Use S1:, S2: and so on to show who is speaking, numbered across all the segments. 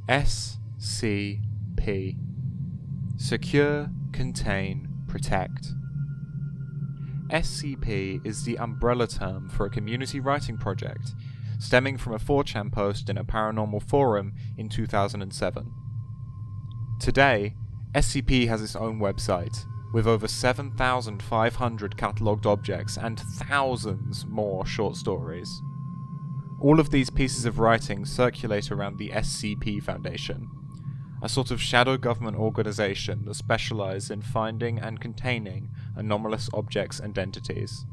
S1: SCP. Secure, Contain, Protect. SCP is the umbrella term for a community writing project stemming from a 4chan post in a paranormal forum in 2007. Today, SCP has its own website, with over 7,500 catalogued objects and thousands more short stories. All of these pieces of writing circulate around the SCP Foundation, a sort of shadow government organization that specialises in finding and containing anomalous objects and entities.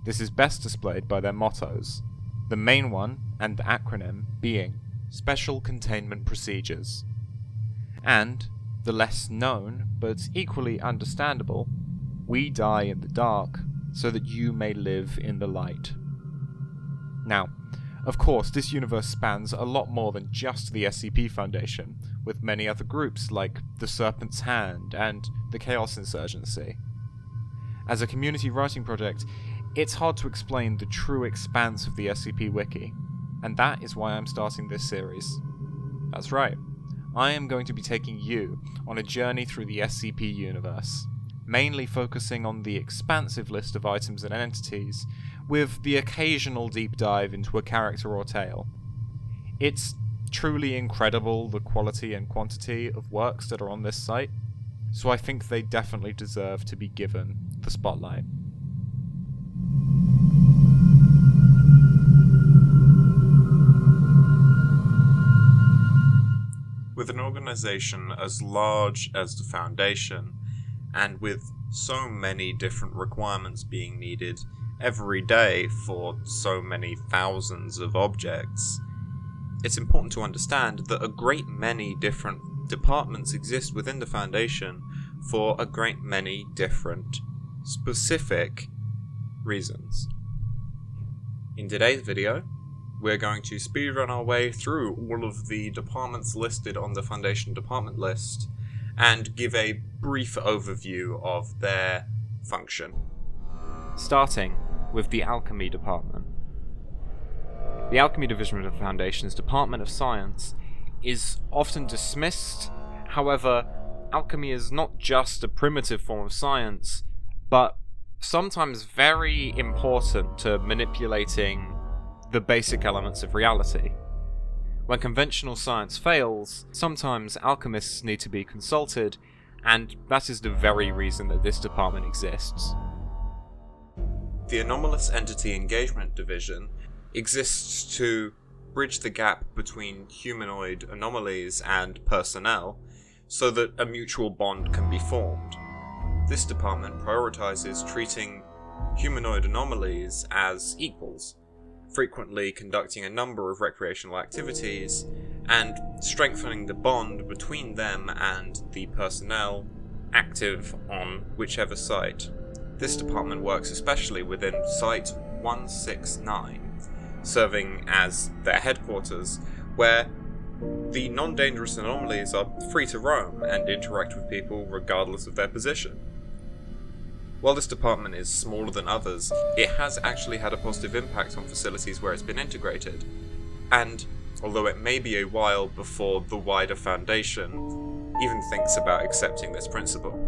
S1: This is best displayed by their mottos, the main one and the acronym being Special Containment Procedures, and the less known but equally understandable, We Die in the Dark so that you may live in the light. Now, of course, this universe spans a lot more than just the SCP Foundation, with many other groups like the Serpent's Hand and the Chaos Insurgency. As a community writing project, it's hard to explain the true expanse of the SCP Wiki, and that is why I'm starting this series. That's right, I am going to be taking you on a journey through the SCP universe, mainly focusing on the expansive list of items and entities, with the occasional deep dive into a character or tale. It's truly incredible the quality and quantity of works that are on this site, so I think they definitely deserve to be given the spotlight.
S2: With an organization as large as the Foundation, and with so many different requirements being needed every day for so many thousands of objects, it's important to understand that a great many different departments exist within the Foundation for a great many different specific reasons. In today's video, we're going to speedrun our way through all of the departments listed on the Foundation department list and give a brief overview of their function.
S1: Starting with the Alchemy Department. The Alchemy Division of the Foundation's Department of Science is often dismissed. However, alchemy is not just a primitive form of science, but sometimes very important to manipulating the basic elements of reality. When conventional science fails, sometimes alchemists need to be consulted, and that is the very reason that this department exists.
S2: The Anomalous Entity Engagement Division exists to bridge the gap between humanoid anomalies and personnel so that a mutual bond can be formed. This department prioritizes treating humanoid anomalies as equals, frequently conducting a number of recreational activities, and strengthening the bond between them and the personnel active on whichever site. This department works especially within Site 169, serving as their headquarters, where the non-dangerous anomalies are free to roam and interact with people regardless of their position. While this department is smaller than others, it has actually had a positive impact on facilities where it's been integrated, and although it may be a while before the wider Foundation even thinks about accepting this principle.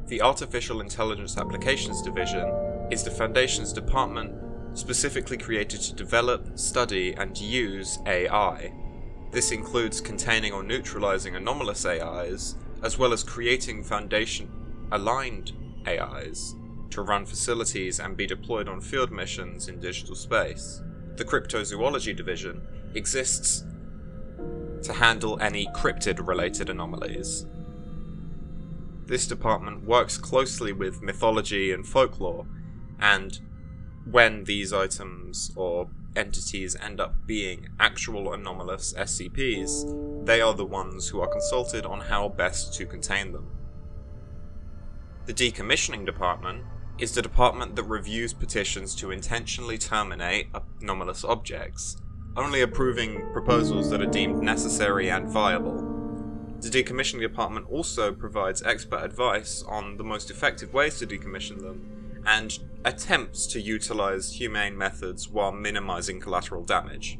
S2: The Artificial Intelligence Applications Division is the Foundation's department specifically created to develop, study, and use AI. This includes containing or neutralizing anomalous AIs, as well as creating Foundation-aligned AIs to run facilities and be deployed on field missions in digital space. The Cryptozoology Division exists to handle any cryptid-related anomalies. This department works closely with mythology and folklore, and when these items or entities end up being actual anomalous SCPs, they are the ones who are consulted on how best to contain them. The Decommissioning Department is the department that reviews petitions to intentionally terminate anomalous objects, only approving proposals that are deemed necessary and viable. The Decommissioning Department also provides expert advice on the most effective ways to decommission them, and attempts to utilize humane methods while minimizing collateral damage.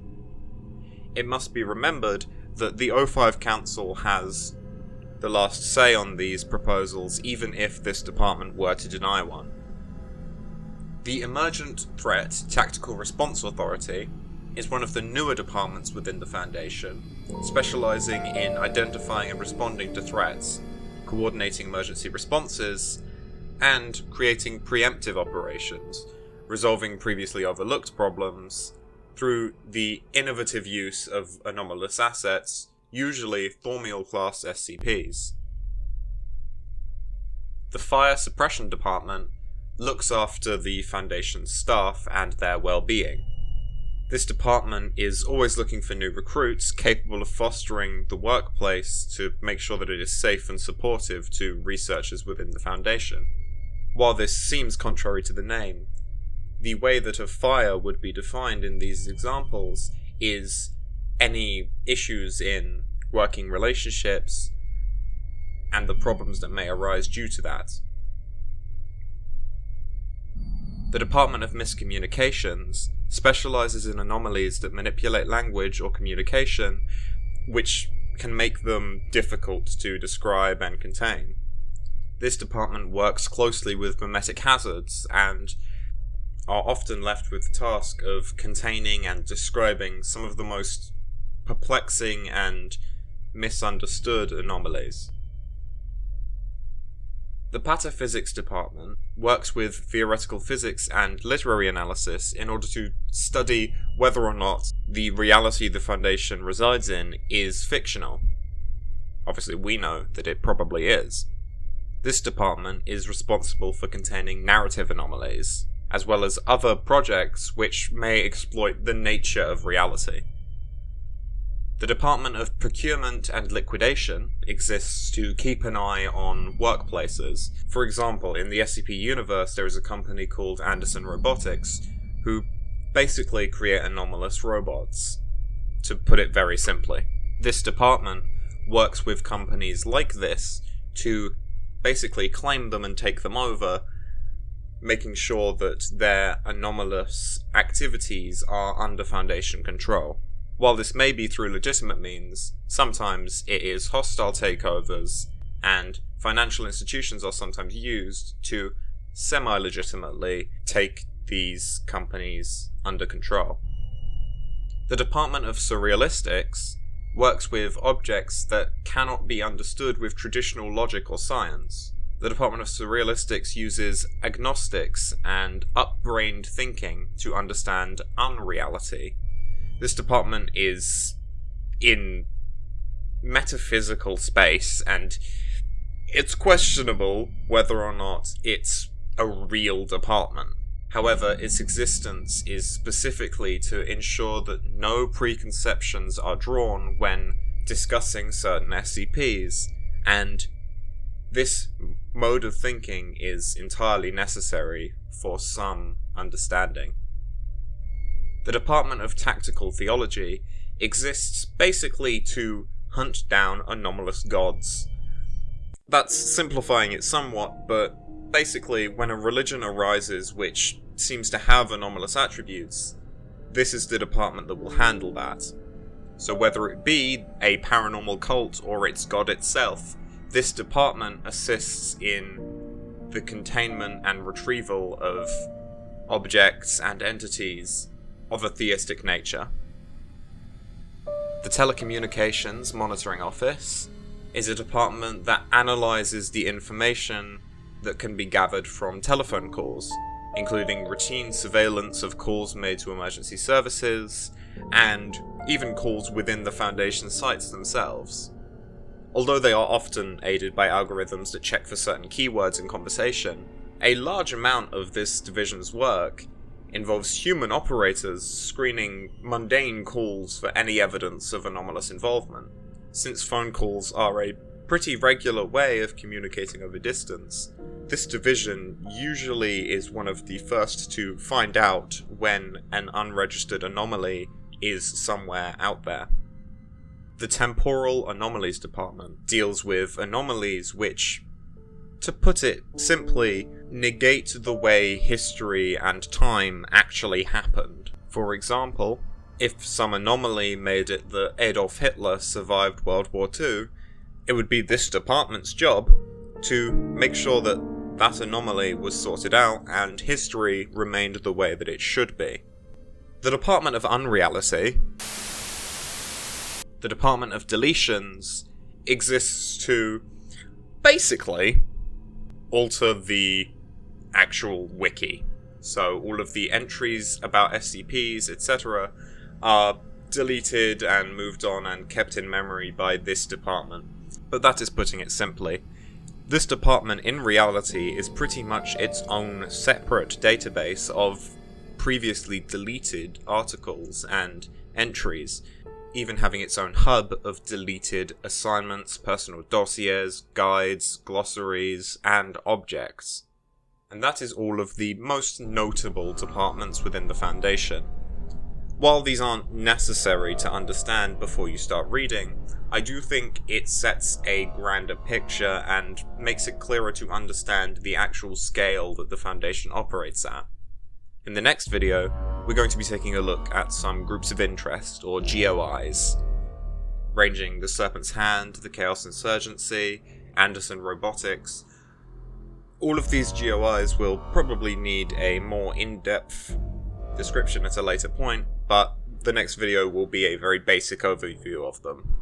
S2: It must be remembered that the O5 Council has the last say on these proposals, even if this department were to deny one. The Emergent Threat Tactical Response Authority is one of the newer departments within the Foundation, specializing in identifying and responding to threats, coordinating emergency responses, and creating preemptive operations, resolving previously overlooked problems through the innovative use of anomalous assets, usually Thormiel-class SCPs. The Fire Suppression Department looks after the Foundation's staff and their well-being. This department is always looking for new recruits capable of fostering the workplace to make sure that it is safe and supportive to researchers within the Foundation. While this seems contrary to the name, the way that a fire would be defined in these examples is any issues in working relationships and the problems that may arise due to that. The Department of Miscommunications specializes in anomalies that manipulate language or communication, which can make them difficult to describe and contain. This department works closely with mimetic hazards and are often left with the task of containing and describing some of the most perplexing and misunderstood anomalies. The Pataphysics Department works with theoretical physics and literary analysis in order to study whether or not the reality the Foundation resides in is fictional. Obviously, we know that it probably is. This department is responsible for containing narrative anomalies, as well as other projects which may exploit the nature of reality. The Department of Procurement and Liquidation exists to keep an eye on workplaces. For example, in the SCP universe there is a company called Anderson Robotics, who basically create anomalous robots, to put it very simply. This department works with companies like this to basically claim them and take them over, making sure that their anomalous activities are under Foundation control. While this may be through legitimate means, sometimes it is hostile takeovers, and financial institutions are sometimes used to semi-legitimately take these companies under control. The Department of Surrealistics works with objects that cannot be understood with traditional logic or science. The Department of Surrealistics uses agnostics and upbrained thinking to understand unreality. This department is in metaphysical space, and it's questionable whether or not it's a real department. However, its existence is specifically to ensure that no preconceptions are drawn when discussing certain SCPs, and this mode of thinking is entirely necessary for some understanding. The Department of Tactical Theology exists basically to hunt down anomalous gods. That's simplifying it somewhat, but basically when a religion arises which seems to have anomalous attributes, this is the department that will handle that. So whether it be a paranormal cult or its god itself, this department assists in the containment and retrieval of objects and entities of a theistic nature. The Telecommunications Monitoring Office is a department that analyzes the information that can be gathered from telephone calls, including routine surveillance of calls made to emergency services, and even calls within the Foundation sites themselves. Although they are often aided by algorithms that check for certain keywords in conversation, a large amount of this division's work involves human operators screening mundane calls for any evidence of anomalous involvement. Since phone calls are a pretty regular way of communicating over distance, this division usually is one of the first to find out when an unregistered anomaly is somewhere out there. The Temporal Anomalies Department deals with anomalies which, to put it simply, negate the way history and time actually happened. For example, if some anomaly made it that Adolf Hitler survived World War II, it would be this department's job to make sure that that anomaly was sorted out and history remained the way that it should be. The Department of Unreality, the Department of Deletions, exists to basically alter the actual wiki. So all of the entries about SCPs, etc., are deleted and moved on and kept in memory by this department. But that is putting it simply. This department in reality is pretty much its own separate database of previously deleted articles and entries, even having its own hub of deleted assignments, personal dossiers, guides, glossaries, and objects. And that is all of the most notable departments within the Foundation. While these aren't necessary to understand before you start reading, I do think it sets a grander picture and makes it clearer to understand the actual scale that the Foundation operates at. In the next video, we're going to be taking a look at some groups of interest, or GOIs, ranging the Serpent's Hand, the Chaos Insurgency, Anderson Robotics. All of these GOIs will probably need a more in-depth description at a later point, but the next video will be a very basic overview of them.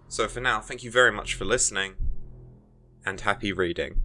S2: So for now, thank you very much for listening, and happy reading.